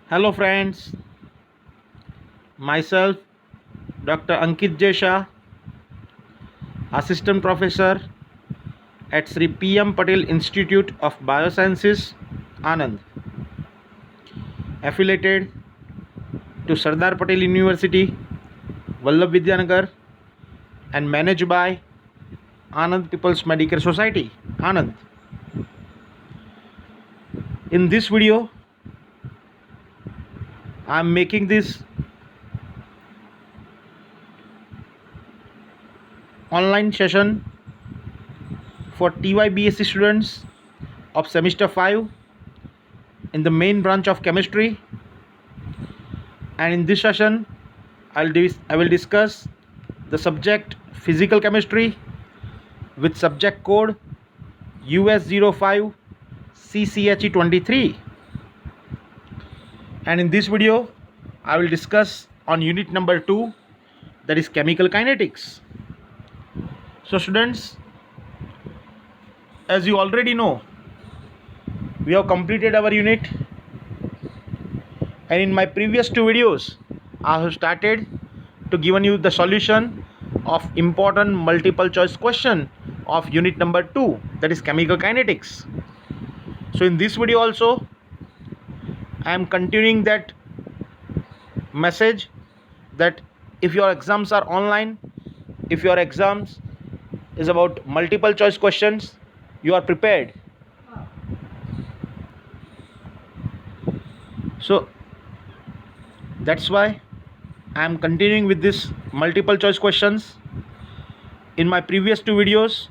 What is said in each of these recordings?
Hello friends, myself Dr. Ankit J. Shah, Assistant Professor at Sri P.M. Patel Institute of Biosciences, Anand, affiliated to Sardar Patel University, Vallabh Vidyanagar, and managed by Anand People's Medical Society, Anand. In this video, I am making this online session for TYBSc students of semester 5 in the main branch of chemistry, and in this session I will discuss the subject physical chemistry with subject code US05 CCHE23, and in this video I will discuss on unit number 2, that is chemical kinetics. So students, as you already know, we have completed our unit, and in my previous two videos I have started to given you the solution of important multiple choice question of unit number 2, that is chemical kinetics. So in this video also I am continuing that message that if your exams are online, if your exams is about multiple choice questions, you are prepared. So that's why I am continuing with this multiple choice questions. In my previous two videos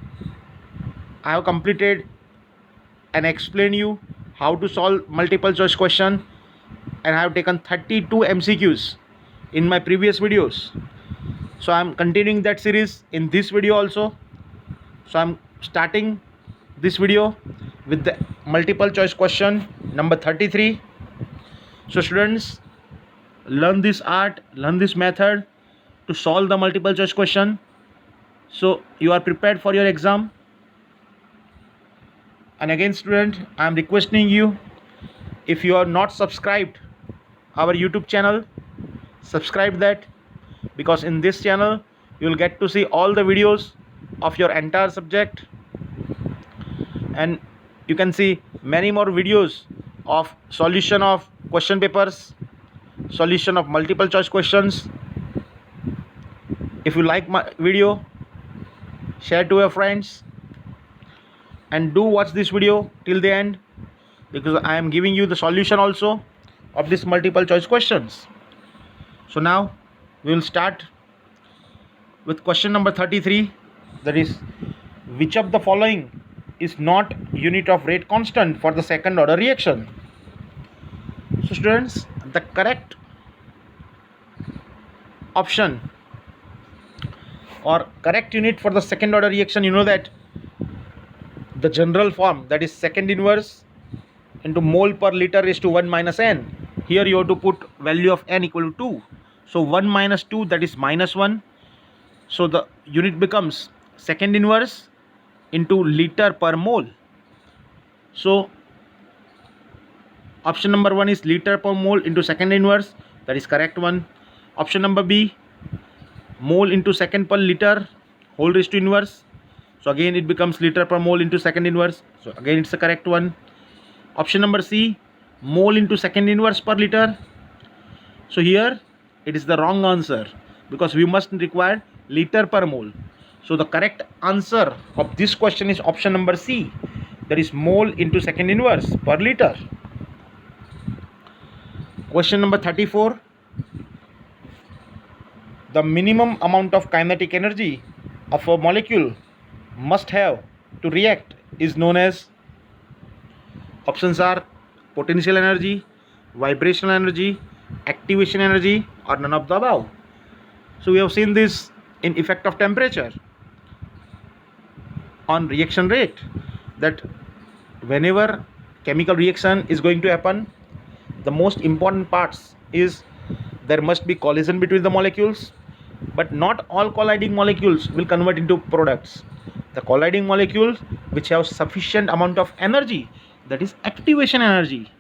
I have completed and explained you how to solve multiple choice question, and I have taken 32 MCQs in my previous videos. So I am continuing that series in this video also. So I am starting this video with the multiple choice question number 33. So students, learn this art, learn this method to solve the multiple choice question, so you are prepared for your exam. And again student, I am requesting you, if you are not subscribed our YouTube channel, subscribe that, because in this channel you will get to see all the videos of your entire subject, and you can see many more videos of solution of question papers, solution of multiple choice questions. If you like my video, share to your friends, and do watch this video till the end, because I am giving you the solution also of this multiple choice questions. So now we will start with question number 33, that is, which of the following is not unit of rate constant for the second order reaction? So students, the correct option or correct unit for the second order reaction, you know that the general form, that is second inverse into mole per liter raised to 1 minus n. Here you have to put value of n equal to 2. So 1 minus 2, that is minus 1. So the unit becomes second inverse into liter per mole. So option number 1 is liter per mole into second inverse, that is correct one. Option number B, mole into second per liter whole raised to inverse. So again it becomes liter per mole into second inverse. So again it's the correct one. Option number C, mole into second inverse per liter. So here it is the wrong answer, because we must require liter per mole. So the correct answer of this question is option number C, that is mole into second inverse per liter. Question number 34, the minimum amount of kinetic energy of a molecule must have to react is known as. Options are potential energy, vibrational energy, activation energy, or none of the above. So we have seen this in effect of temperature on reaction rate, that whenever chemical reaction is going to happen, the most important parts is there must be collision between the molecules, but not all colliding molecules will convert into products. The colliding molecules which have sufficient amount of energy, that is activation energy,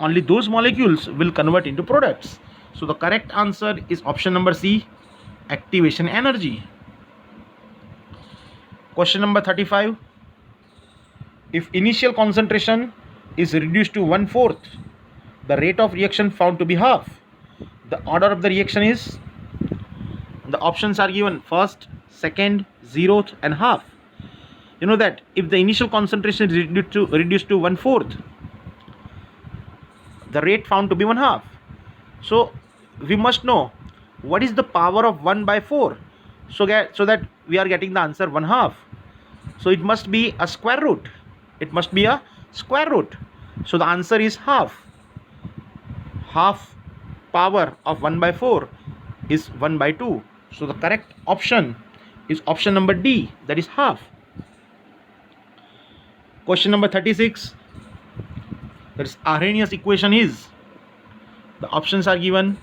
only those molecules will convert into products. So the correct answer is option number C, activation energy. Question number 35. If initial concentration is reduced to 1/4, the rate of reaction found to be half. The order of the reaction is, the options are given: first, second, zeroth, and half. You know that if the initial concentration is reduced to 1/4, the rate found to be 1/2. So we must know what is the power of 1/4. So that we are getting the answer 1/2. So it must be a square root. It must be a square root. So the answer is half. Half power of 1/4 is 1/2. So the correct option is option number D, that is half. Question number 36. That is Arrhenius equation is, the options are given: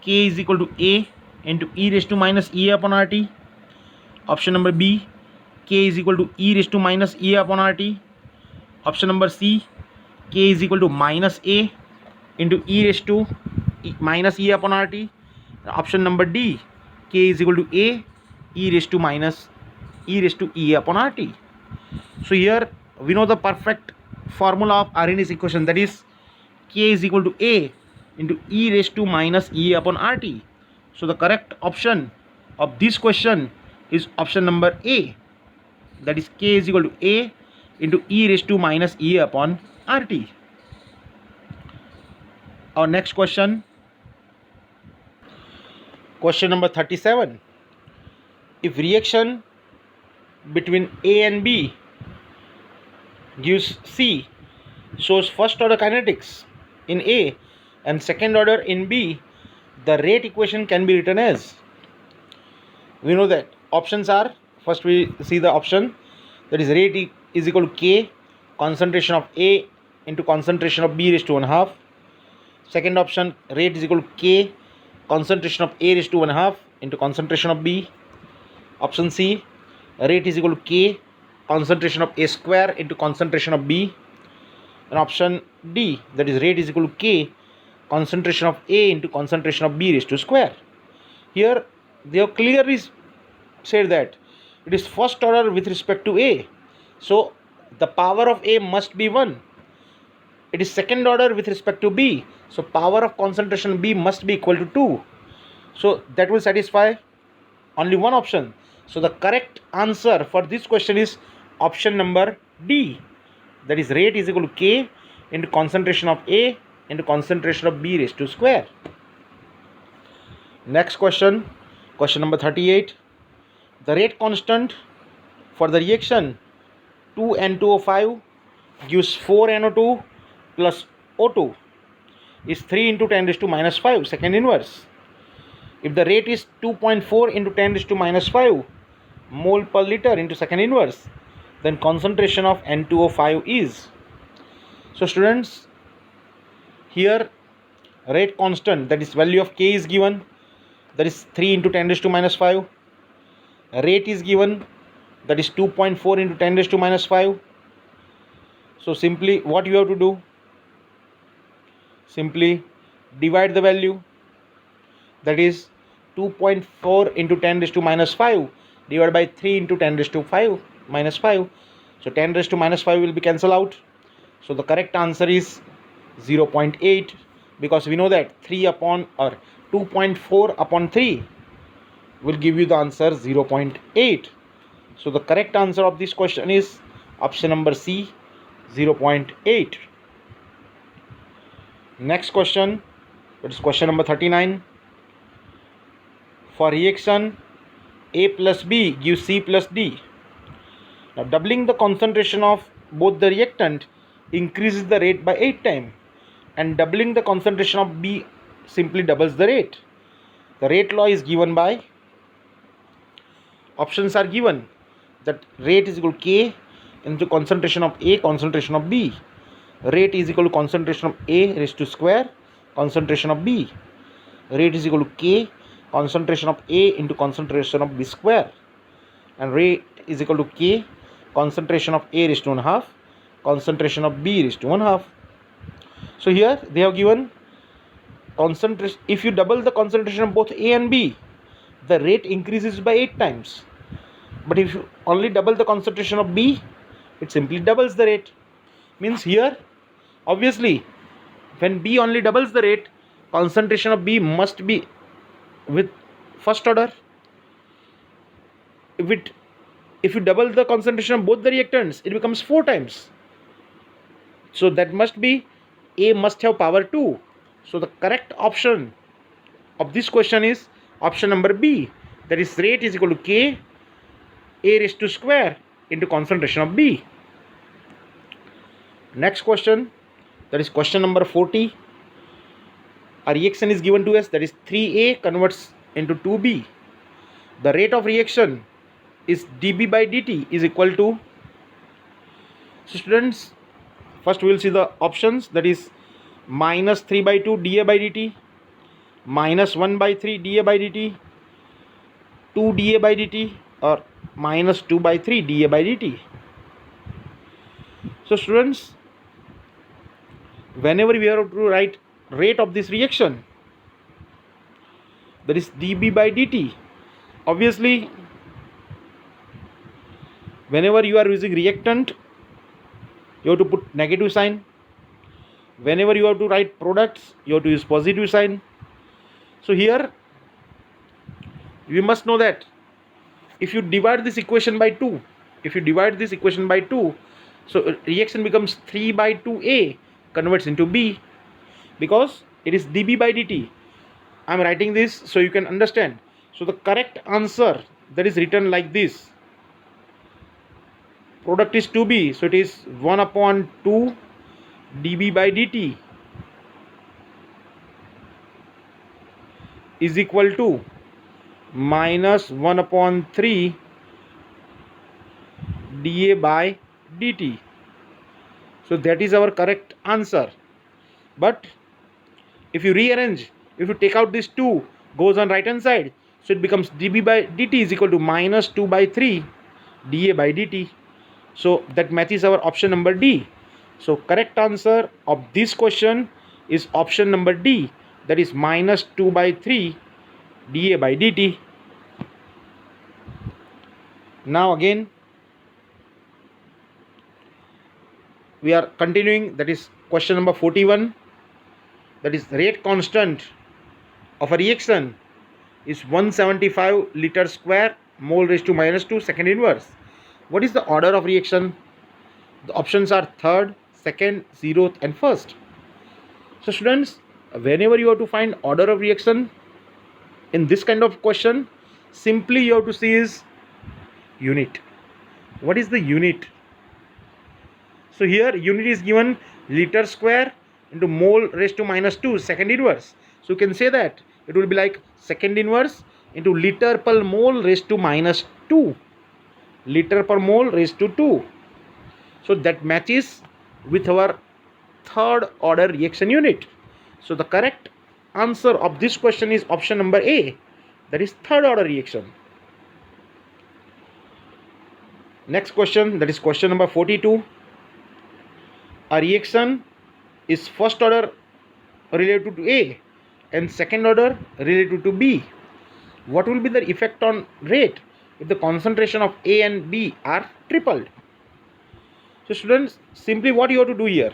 K is equal to A into e raised to minus E upon RT. Option number B, K is equal to e raised to minus E upon RT. Option number C, K is equal to minus A into e raised to minus E upon RT. Option number D, K is equal to A e raised to minus e raised to E upon RT. So here we know the perfect formula of Arrhenius equation, that is K is equal to A into e raised to minus E upon RT. So the correct option of this question is option number A, that is K is equal to A into e raised to minus E upon RT. Our next question, question number 37. If reaction between A and B gives C, shows first order kinetics in A and second order in B, the rate equation can be written as, we know that options are, first we see the option, that is rate is equal to K concentration of A into concentration of B raised to 1/2. Second option, rate is equal to K concentration of A raised to 1/2 into concentration of B. Option C, rate is equal to K concentration of A square into concentration of B. And option D, that is rate is equal to K concentration of A into concentration of B raised to square. Here they have clearly said that it is first order with respect to A, so the power of A must be 1. It is second order with respect to B, so power of concentration B must be equal to 2. So that will satisfy only one option. So the correct answer for this question is option number D, that is rate is equal to K into concentration of A into concentration of B raised to square. Next question, question number 38. The rate constant for the reaction 2N2O5 gives 4NO2 plus O2 is 3 into 10 raised to minus 5 second inverse. If the rate is 2.4 into 10 raised to minus 5 mole per liter into second inverse, then concentration of N2O5 is. So students, here rate constant, that is value of K is given, that is 3 into 10 raised to minus 5. Rate is given, that is 2.4 into 10 raised to minus 5. So simply what you have to do, simply divide the value, that is 2.4 into 10 raised to minus 5 divided by 3 into 10 raised to 5 minus 5. So 10 raised to minus 5 will be cancelled out. So the correct answer is 0.8, because we know that 3 upon or 2.4 upon 3 will give you the answer 0.8. So the correct answer of this question is option number C, 0.8. Next question, that is question number 39. For reaction A plus B gives C plus D. Now doubling the concentration of both the reactant increases the rate by 8 times, and doubling the concentration of B simply doubles the rate. The rate law is given by, options are given, that rate is equal to K into concentration of A concentration of B. Rate is equal to concentration of A raised to square concentration of B. Rate is equal to K concentration of A into concentration of B square, and rate is equal to K concentration of A raised to 1/2 concentration of B raised to 1/2. So here they have given concentration. If you double the concentration of both A and B, the rate increases by 8 times. But if you only double the concentration of B, it simply doubles the rate. Means here, obviously, when B only doubles the rate, concentration of B must be with first order. If you double the concentration of both the reactants, it becomes 4 times. So that must be A must have power 2. So the correct option of this question is option number B. That is, rate is equal to K A raised to square into concentration of B. Next question, that is question number 40. A reaction is given to us, that is 3A converts into 2B. The rate of reaction is dB by dt is equal to. So students, first we will see the options, that is minus 3 by 2 dA by dt, minus 1 by 3 dA by dt, 2 dA by dt, or minus 2 by 3 dA by dt. So students, whenever we have to write rate of this reaction, that is dB by dt, obviously whenever you are using reactant, you have to put negative sign. Whenever you have to write products, you have to use positive sign. So here you must know that if you divide this equation by 2, so reaction becomes 3 by 2A converts into B, because it is dB by dt. I am writing this so you can understand. So the correct answer, that is written like this. Product is 2B, so it is 1 upon 2 dB by dt is equal to minus 1 upon 3 dA by dt. So that is our correct answer. But if you rearrange, if you take out this 2, goes on right hand side, so it becomes dB by dt is equal to minus 2 by 3 dA by dt. So that matches our option number D. So correct answer of this question is option number D, that is minus 2 by 3 dA by dt. Now again we are continuing, that is question number 41. That is, rate constant of a reaction is 175 liter square mole raised to minus 2 second inverse. What is the order of reaction? The options are third, second, zeroth and first. So students, whenever you have to find order of reaction in this kind of question, simply you have to see is unit. What is the unit? So here unit is given liter square into mole raised to minus 2 second inverse. So you can say that it will be like second inverse into liter per mole raised to minus 2. Liter per mole raised to 2. So that matches with our third order reaction unit. So the correct answer of this question is option number A, that is third order reaction. Next question, that is question number 42. A reaction is first order related to A and second order related to B. What will be the effect on rate if the concentration of A and B are tripled? So students, simply what you have to do here,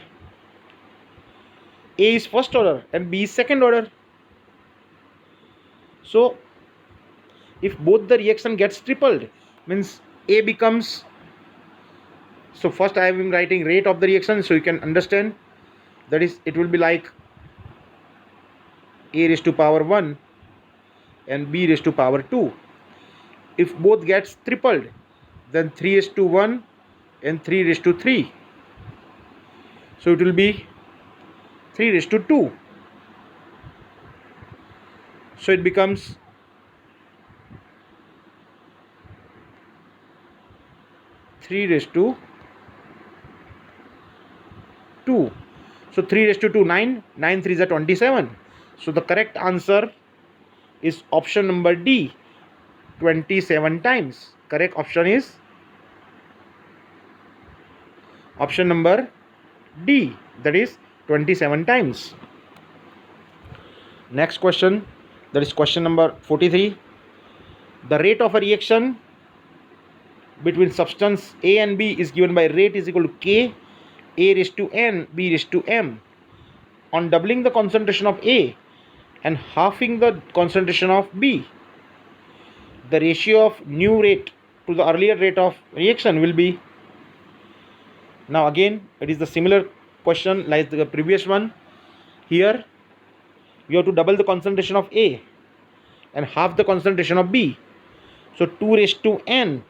A is first order and B is second order. So if both the reaction gets tripled, means A becomes, so first I am writing rate of the reaction so you can understand, that is it will be like A raised to power 1 and B raised to power 2. If both gets tripled, then 3 raised to 1 and 3 raised to 3. So it will be 3 raised to 2. So it becomes 3 raised to 2. So 3 raised to 2, 9. 9 3s are 27. So the correct answer is option number D, 27 times. Correct option is option number D, that is 27 times. Next question, that is question number 43. The rate of a reaction between substance A and B is given by rate is equal to K, A raised to N, B raised to M. On doubling the concentration of A and halving the concentration of B, the ratio of new rate to the earlier rate of reaction will be. Now again, it is the similar question like the previous one. Here you have to double the concentration of A and half the concentration of B. So 2 raised to N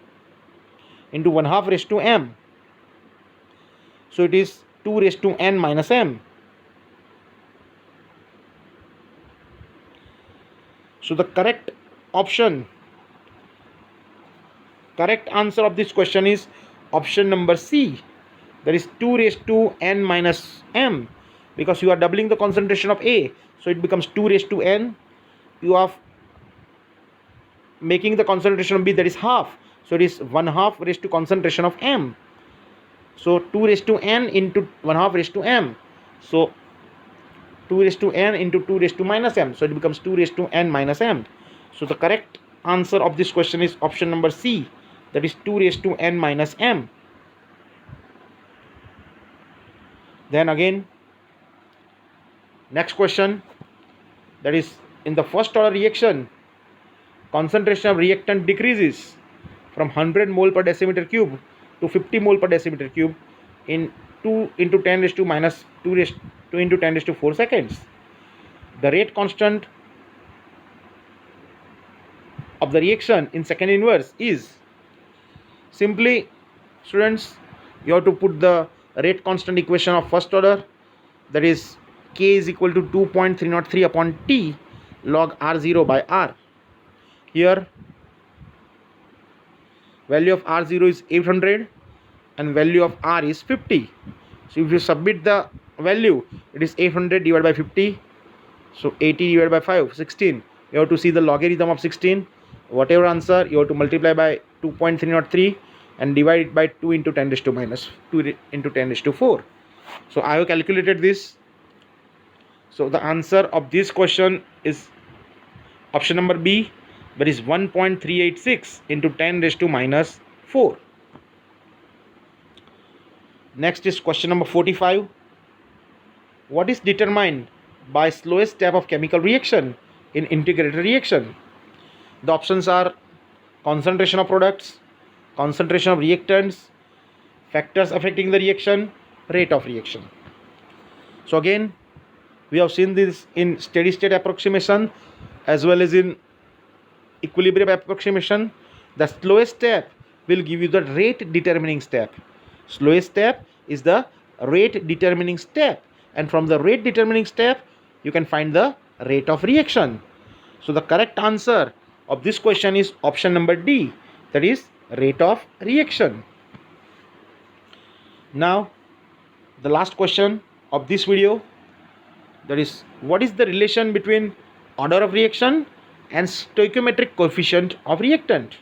into 1/2 raised to M. So it is 2 raised to N minus M. So the correct answer of this question is option number C. That is 2 raised to N minus M, because you are doubling the concentration of A. So it becomes 2 raised to N. You are making the concentration of B, that is half. So it is 1/2 raised to concentration of M. So 2 raised to N into 1/2 raised to M. So 2 raised to N into 2 raised to minus M. So it becomes 2 raised to N minus M. So the correct answer of this question is option number C. That is 2 raised to N minus M. Then again, next question, that is in the first order reaction, concentration of reactant decreases from 100 mole per decimeter cube to 50 mole per decimeter cube in 2 into 10 raised to minus 2 into 10 raised to 4 seconds. The rate constant of the reaction in second inverse is. Simply, students, you have to put the rate constant equation of first order, that is K is equal to 2.303 upon T log R0 by R. Here value of R0 is 800 and value of R is 50. So if you submit the value, it is 800 divided by 50. So 80 divided by 5, 16. You have to see the logarithm of 16. Whatever answer, you have to multiply by 2.303 and divide it by 2 into 10 raised to minus 2 into 10 raised to 4. So I have calculated this. So the answer of this question is option number B, that is 1.386 into 10 raised to minus 4. Next is question number 45. What is determined by slowest step of chemical reaction in integrated reaction? The options are concentration of products, concentration of reactants, factors affecting the reaction, rate of reaction. So again, we have seen this in steady state approximation as well as in equilibrium approximation. The slowest step will give you the rate determining step. Slowest step is the rate determining step, and from the rate determining step you can find the rate of reaction. So the correct answer of this question is option number D, that is rate of reaction. Now the last question of this video, that is what is the relation between order of reaction and stoichiometric coefficient of reactant?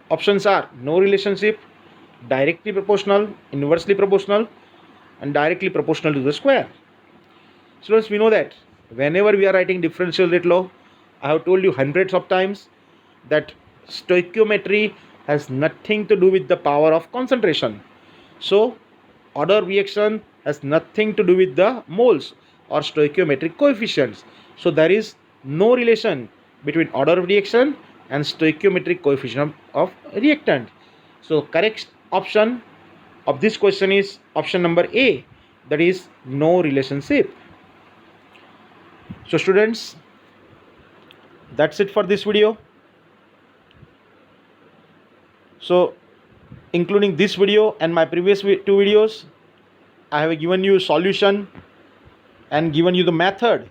Options are no relationship, directly proportional, inversely proportional, and directly proportional to the square. Students, we know that whenever we are writing differential rate law, I have told you hundreds of times that stoichiometry has nothing to do with the power of concentration. So order reaction has nothing to do with the moles or stoichiometric coefficients. So there is no relation between order of reaction and stoichiometric coefficient of reactant. So correct option of this question is option number A, that is no relationship. So students, that's it for this video. So including this video and my previous 2 videos, I have given you solution and given you the method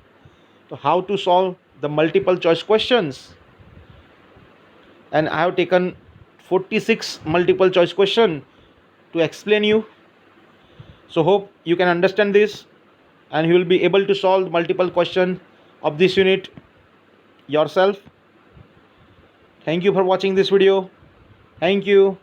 to how to solve the multiple choice questions, and I have taken 46 multiple choice question to explain you. So hope you can understand this and you will be able to solve multiple question of this unit yourself. Thank you for watching this video. Thank you.